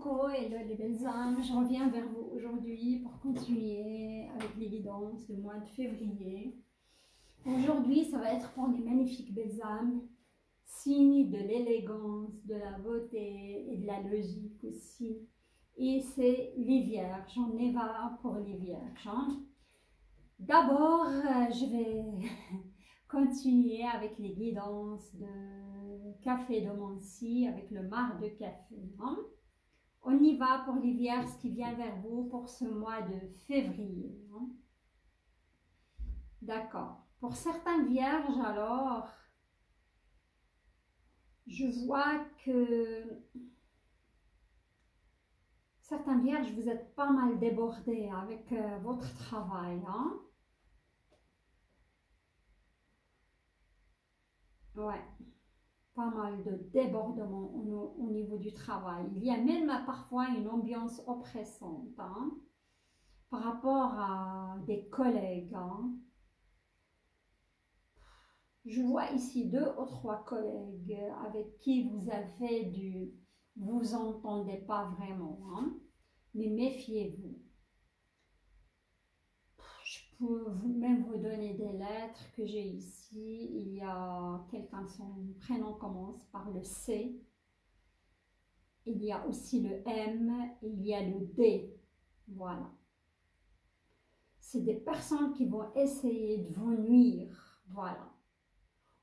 Coucou, hello les belles âmes, je reviens vers vous aujourd'hui pour continuer avec les guidances du mois de février. Aujourd'hui, ça va être pour les magnifiques belles âmes, signes de l'élégance, de la beauté et de la logique aussi. Et c'est les vierges, on y va pour les vierges. Hein. D'abord, je vais continuer avec les guidances de café de Mancy avec le mar de café. Hein. On y va pour les vierges qui viennent vers vous pour ce mois de février. Hein. D'accord. Pour certaines vierges, alors, je vois que certaines vierges, vous êtes pas mal débordées avec votre travail. Hein. Ouais. Pas mal de débordements au niveau du travail. Il y a même parfois une ambiance oppressante hein, par rapport à des collègues. Hein. Je vois ici 2 ou 3 collègues avec qui vous entendez pas vraiment, hein, mais méfiez-vous. Je peux même vous donner des lettres que j'ai ici. Il y a quelqu'un, son prénom commence par le C. Il y a aussi le M, et il y a le D. Voilà. C'est des personnes qui vont essayer de vous nuire. Voilà.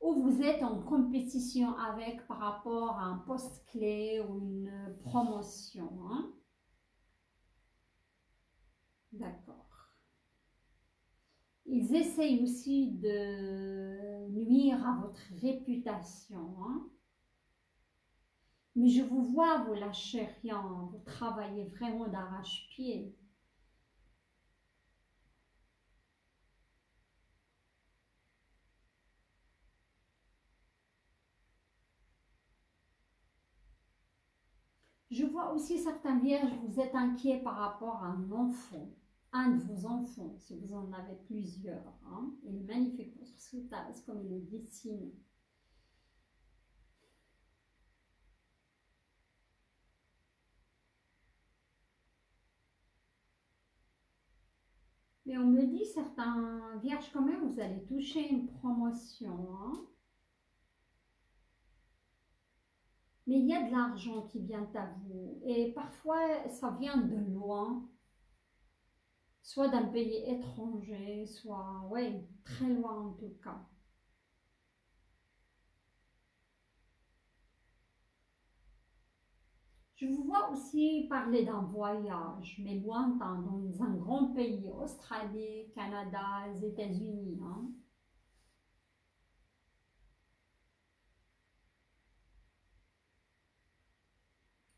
Ou vous êtes en compétition avec par rapport à un poste clé ou une promotion. Hein? D'accord. Ils essayent aussi de nuire à votre réputation. Hein? Mais je vous vois, vous lâchez rien, vous travaillez vraiment d'arrache-pied. Je vois aussi certains vierges, vous êtes inquiets par rapport à un de vos enfants, si vous en avez plusieurs. Hein. Il est magnifique, votre sous-tasse, comme il est dessiné. Mais on me dit, certains vierges quand même, vous allez toucher une promotion. Hein. Mais il y a de l'argent qui vient à vous. Et parfois, ça vient de loin. Soit d'un pays étranger, soit, oui, très loin en tout cas. Je vous vois aussi parler d'un voyage, mais lointain, dans un grand pays, Australie, Canada, les États-Unis. Hein.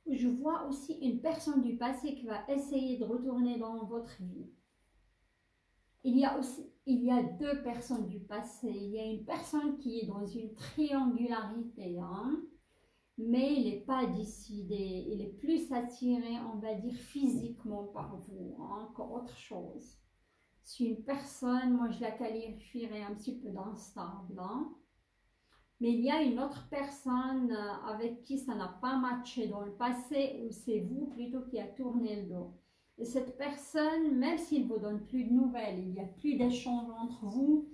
Je vois aussi une personne du passé qui va essayer de retourner dans votre vie. Il y a 2 personnes du passé. Il y a une personne qui est dans une triangularité, hein, mais il n'est pas décidé. Il est plus attiré, on va dire, physiquement par vous hein, qu'autre chose. Si une personne, moi je la qualifierais un petit peu d'instable, hein, mais il y a une autre personne avec qui ça n'a pas matché dans le passé, ou c'est vous plutôt qui a tourné le dos. Et cette personne, même s'il ne vous donne plus de nouvelles, il n'y a plus d'échange entre vous,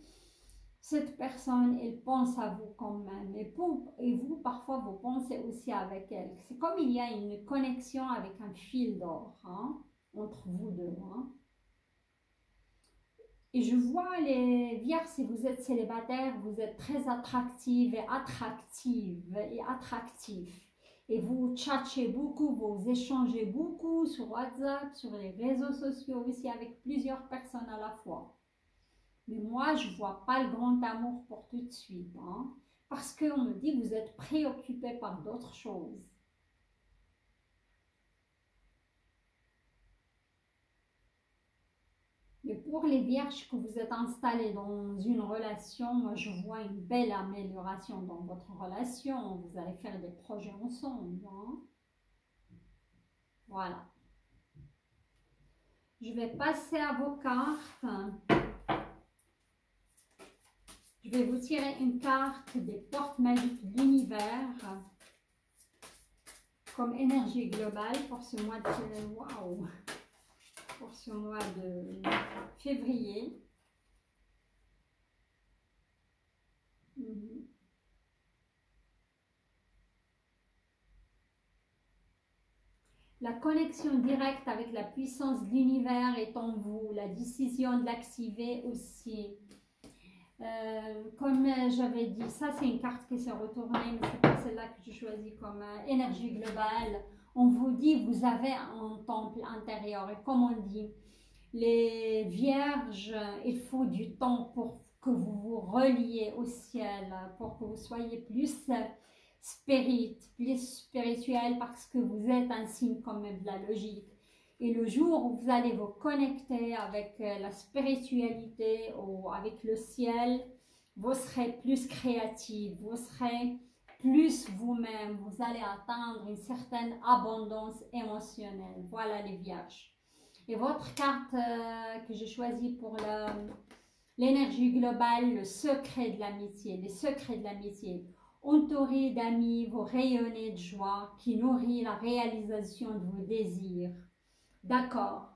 cette personne, elle pense à vous quand même. Et vous, parfois, vous pensez aussi avec elle. C'est comme il y a une connexion avec un fil d'or hein, entre vous deux. Hein. Et je vois les vierges, si vous êtes célibataire, vous êtes très attractive et attractif. Et vous tchatchez beaucoup, vous échangez beaucoup sur WhatsApp, sur les réseaux sociaux aussi avec plusieurs personnes à la fois. Mais moi, je ne vois pas le grand amour pour tout de suite. Hein, parce qu'on me dit que vous êtes préoccupé par d'autres choses. Mais pour les vierges que vous êtes installés dans une relation, moi je vois une belle amélioration dans votre relation. Vous allez faire des projets ensemble. Hein? Voilà. Je vais passer à vos cartes. Je vais vous tirer une carte des portes magiques de l'univers. comme énergie globale pour ce mois de... Waouh! Pour ce mois de février. La connexion directe avec la puissance de l'univers est en vous. La décision de l'activer aussi. Comme j'avais dit, ça c'est une carte qui s'est retournée, mais c'est pas celle-là que j'ai choisie comme énergie globale. On vous dit, vous avez un temple intérieur. Et comme on dit, les vierges, il faut du temps pour que vous vous reliez au ciel, pour que vous soyez plus spirituel, parce que vous êtes un signe quand même de la logique. Et le jour où vous allez vous connecter avec la spiritualité ou avec le ciel, vous serez plus créatif, vous serez plus vous-même, vous allez atteindre une certaine abondance émotionnelle. Voilà les vierges. Et votre carte que j'ai choisie pour l'énergie globale, le secret de l'amitié, les secrets de l'amitié. Entouré d'amis, vous rayonnez de joie qui nourrit la réalisation de vos désirs. D'accord.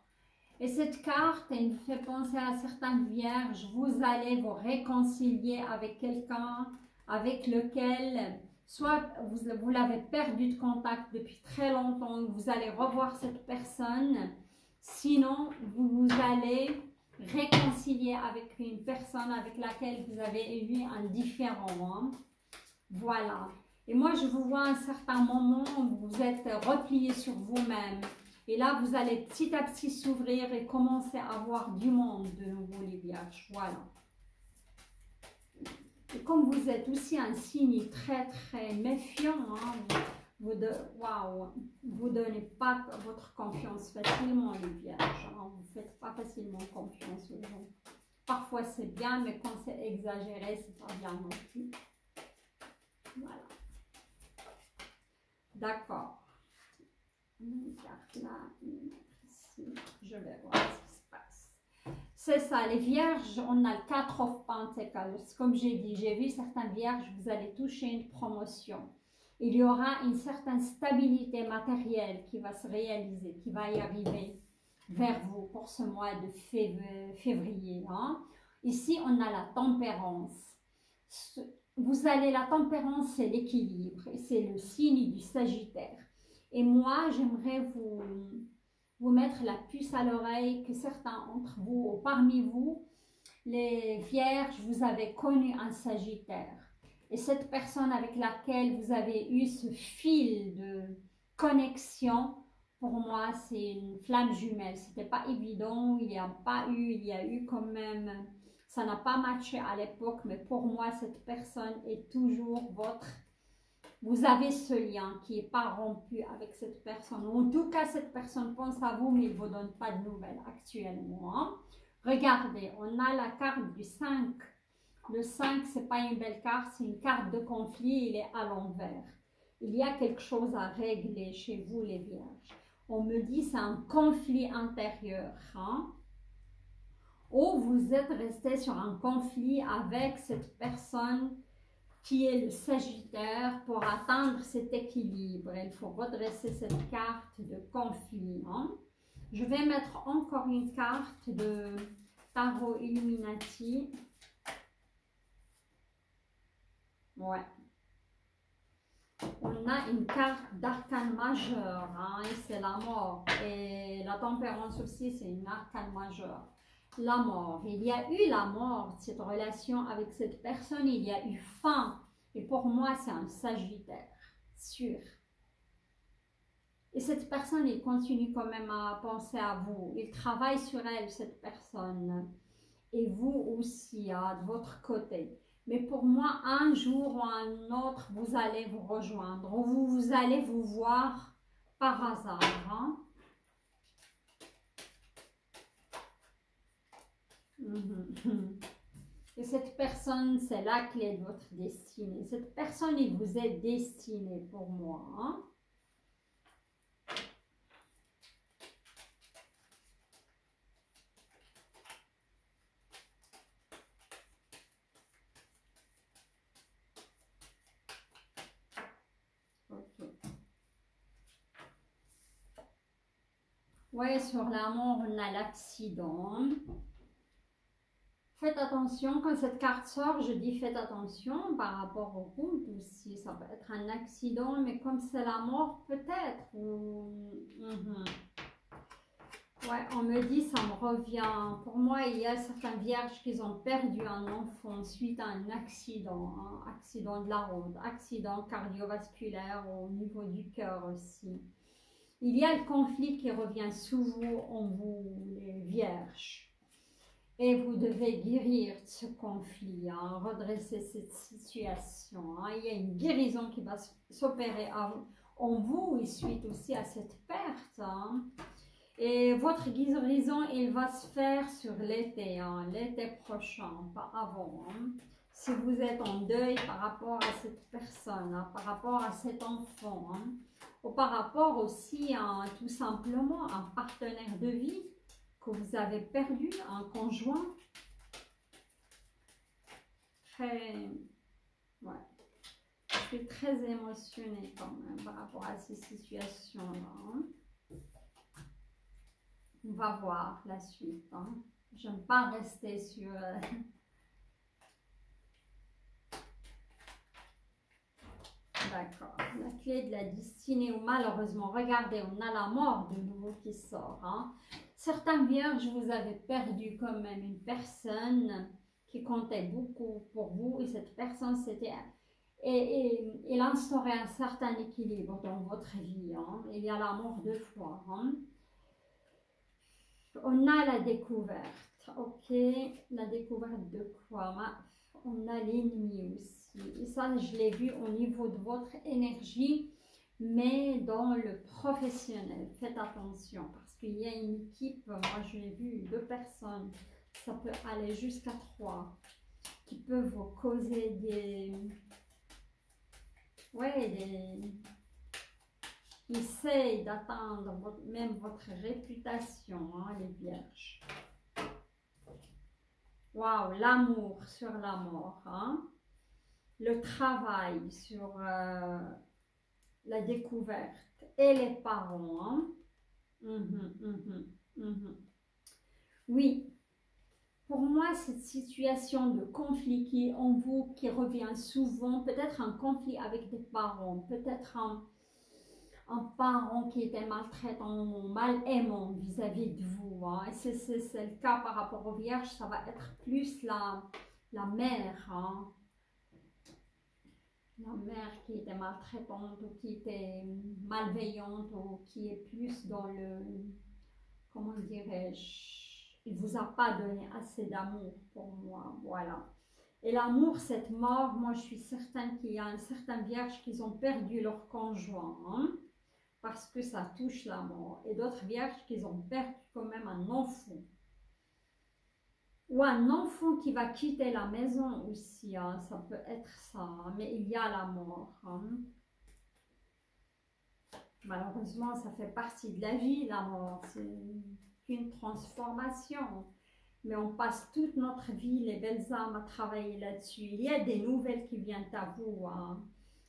Et cette carte, elle me fait penser à certaines vierges. Vous allez vous réconcilier avec quelqu'un avec lequel, soit vous l'avez perdu de contact depuis très longtemps, vous allez revoir cette personne. Sinon, vous allez réconcilier avec une personne avec laquelle vous avez eu un différend. Voilà. Et moi, je vous vois à un certain moment où vous êtes replié sur vous-même. Et là, vous allez petit à petit s'ouvrir et commencer à avoir du monde de nouveau, les vierges. Voilà. Et comme vous êtes aussi un signe très, très méfiant, hein, vous ne donnez pas votre confiance facilement, les vierges. Hein, vous ne faites pas facilement confiance aux gens. Parfois, c'est bien, mais quand c'est exagéré, c'est pas bien non plus. Voilà. D'accord. Une carte là, une ici. Je vais voir ce qui se passe. C'est ça, les vierges, on a le 4 of Pentacles. Comme j'ai dit, j'ai vu certaines vierges, vous allez toucher une promotion. Il y aura une certaine stabilité matérielle qui va se réaliser, qui va y arriver vers vous pour ce mois de février. Hein. Ici, on a la tempérance. La tempérance, c'est l'équilibre, et c'est le signe du Sagittaire. Et moi, j'aimerais vous mettre la puce à l'oreille que certains d'entre vous, ou parmi vous, les vierges, vous avez connu un Sagittaire. Et cette personne avec laquelle vous avez eu ce fil de connexion, pour moi, c'est une flamme jumelle. C'était pas évident, il y a eu quand même, ça n'a pas matché à l'époque, mais pour moi, cette personne est toujours votre. Vous avez ce lien qui n'est pas rompu avec cette personne. En tout cas, cette personne pense à vous, mais il ne vous donne pas de nouvelles actuellement. Hein. Regardez, on a la carte du 5. Le 5, ce n'est pas une belle carte, c'est une carte de conflit, il est à l'envers. Il y a quelque chose à régler chez vous, les vierges. On me dit c'est un conflit intérieur. Hein? Ou vous êtes resté sur un conflit avec cette personne qui est le Sagittaire. Pour atteindre cet équilibre, il faut redresser cette carte de conflit. Hein? Je vais mettre encore une carte de Tarot Illuminati. Ouais. On a une carte d'arcane majeur, hein, et c'est la mort. Et la tempérance aussi, c'est une arcane majeure. La mort. Il y a eu la mort de cette relation avec cette personne, il y a eu fin. Et pour moi, c'est un Sagittaire, sûr. Et cette personne, il continue quand même à penser à vous. Il travaille sur elle, cette personne. Et vous aussi, hein, de votre côté. Mais pour moi, un jour ou un autre, vous allez vous rejoindre. Ou vous allez vous voir par hasard. Hein? Et cette personne, c'est la clé de votre destinée. Cette personne, il vous est destiné pour moi. Hein? Ouais, sur l'amour, on a l'accident. Faites attention, quand cette carte sort, je dis faites attention par rapport au couple aussi. Ça peut être un accident, mais comme c'est la mort, peut-être. Ouais, on me dit, ça me revient. Pour moi, il y a certaines vierges qui ont perdu un enfant suite à un accident, hein, accident de la route, accident cardiovasculaire au niveau du cœur aussi. Il y a le conflit qui revient souvent en vous, les vierges. Et vous devez guérir de ce conflit, hein, redresser cette situation. Hein. Il y a une guérison qui va s'opérer en vous et suite aussi à cette perte. Hein. Et votre guérison, il va se faire sur l'été, hein, l'été prochain, pas avant. Hein. Si vous êtes en deuil par rapport à cette personne, hein, par rapport à cet enfant, hein, ou par rapport aussi à tout simplement un partenaire de vie que vous avez perdu, un conjoint. Très, ouais. Je suis très émotionnée quand même par rapport à ces situations-là. Hein. On va voir la suite. Hein. Je n'aime pas rester sur... D'accord. La clé de la destinée ou malheureusement, regardez, on a la mort de nouveau qui sort. Hein. Certains vierges, vous avez perdu quand même une personne qui comptait beaucoup pour vous et cette personne, c'était... Et il instaurait un certain équilibre dans votre vie. Hein. Il y a la mort deux fois. Hein. On a la découverte, ok, la découverte de quoi? On a l'ennemi aussi, et ça je l'ai vu au niveau de votre énergie, mais dans le professionnel, faites attention, parce qu'il y a une équipe, moi j'ai vu 2 personnes, ça peut aller jusqu'à 3, qui peuvent vous causer des... Ouais, qui essayent d'atteindre même votre réputation, hein, les vierges. Waouh, l'amour sur la mort, hein? Le travail sur la découverte et les parents. Hein? Oui, pour moi, cette situation de conflit qui est en vous, qui revient souvent, peut-être un conflit avec des parents, peut-être un parent qui était maltraitant, mal aimant vis-à-vis de vous. Hein. C'est le cas par rapport aux vierges, ça va être plus la mère. Hein. La mère qui était maltraitante ou qui était malveillante ou qui est plus dans le, comment dirais-je, il ne vous a pas donné assez d'amour pour moi. Voilà. Et l'amour, cette mort, moi je suis certaine qu'il y a un certain vierge qui ont perdu leur conjoint. Hein. Parce que ça touche la mort. Et d'autres vierges qui ont perdu quand même un enfant. Ou un enfant qui va quitter la maison aussi, hein. Ça peut être ça, hein. Mais il y a la mort. Hein. Malheureusement, ça fait partie de la vie, la mort. C'est une transformation. Mais on passe toute notre vie, les belles âmes, à travailler là-dessus. Il y a des nouvelles qui viennent à vous, hein.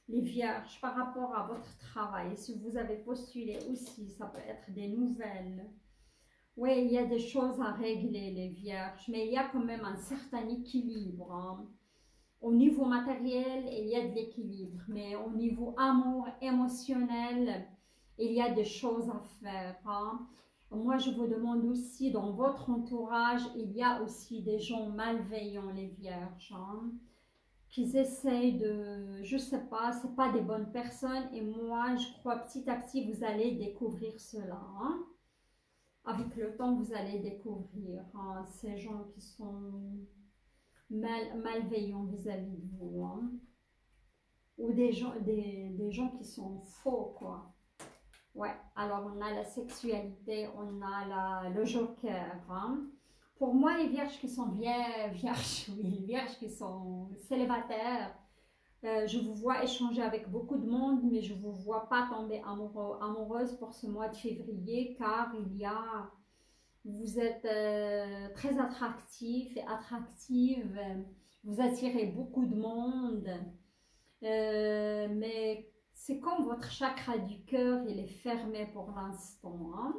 Les vierges, par rapport à votre travail, si vous avez postulé aussi, ça peut être des nouvelles. Oui, il y a des choses à régler, les vierges, mais il y a quand même un certain équilibre. Hein. Au niveau matériel, il y a de l'équilibre, mais au niveau amour, émotionnel, il y a des choses à faire. Hein. Moi, je vous demande aussi, dans votre entourage, il y a aussi des gens malveillants, les vierges. Hein. Qu'ils essayent de, je sais pas, c'est pas des bonnes personnes et moi je crois petit à petit vous allez découvrir cela. Hein. Avec le temps vous allez découvrir hein, ces gens qui sont malveillants vis-à-vis de vous. Hein. Ou des gens qui sont faux quoi. Ouais, alors on a la sexualité, on a le joker. Hein. Pour moi, les vierges qui sont vierges, oui, les vierges qui sont célibataires, je vous vois échanger avec beaucoup de monde, mais je ne vous vois pas tomber amoureuse pour ce mois de février, car vous êtes très attractif et attractive, vous attirez beaucoup de monde, mais c'est comme votre chakra du cœur, il est fermé pour l'instant, hein.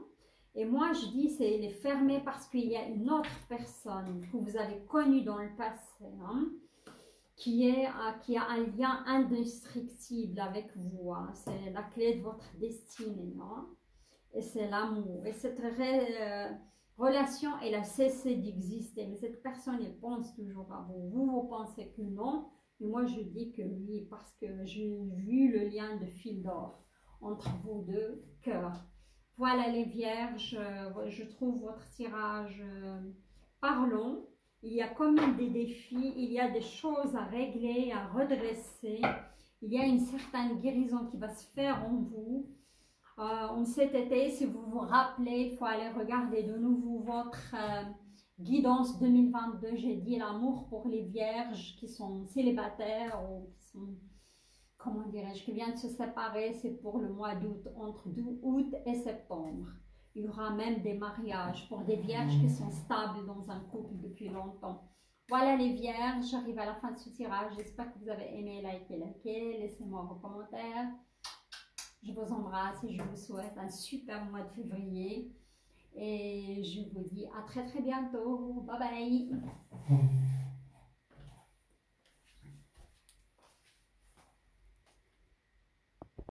Et moi, je dis, c'est les fermer parce qu'il y a une autre personne que vous avez connue dans le passé, hein, qui a un lien indestructible avec vous. Hein. C'est la clé de votre destinée. Hein. Et c'est l'amour. Et cette relation, elle a cessé d'exister. Mais cette personne, elle pense toujours à vous. Vous pensez que non. Mais moi, je dis que oui, parce que j'ai vu le lien de fil d'or entre vous deux cœurs. Voilà les vierges, je trouve votre tirage parlant. Il y a comme des défis, il y a des choses à régler, à redresser. Il y a une certaine guérison qui va se faire en vous. En cet été, si vous vous rappelez, il faut aller regarder de nouveau votre guidance 2022. J'ai dit l'amour pour les vierges qui sont célibataires ou qui sont, comment dirais-je, qui viennent de se séparer. C'est pour le mois d'août, entre août et septembre. Il y aura même des mariages pour des vierges qui sont stables dans un couple depuis longtemps. Voilà les vierges, j'arrive à la fin de ce tirage. J'espère que vous avez aimé, likez. Laissez-moi vos commentaires. Je vous embrasse et je vous souhaite un super mois de février. Et je vous dis à très bientôt. Bye bye.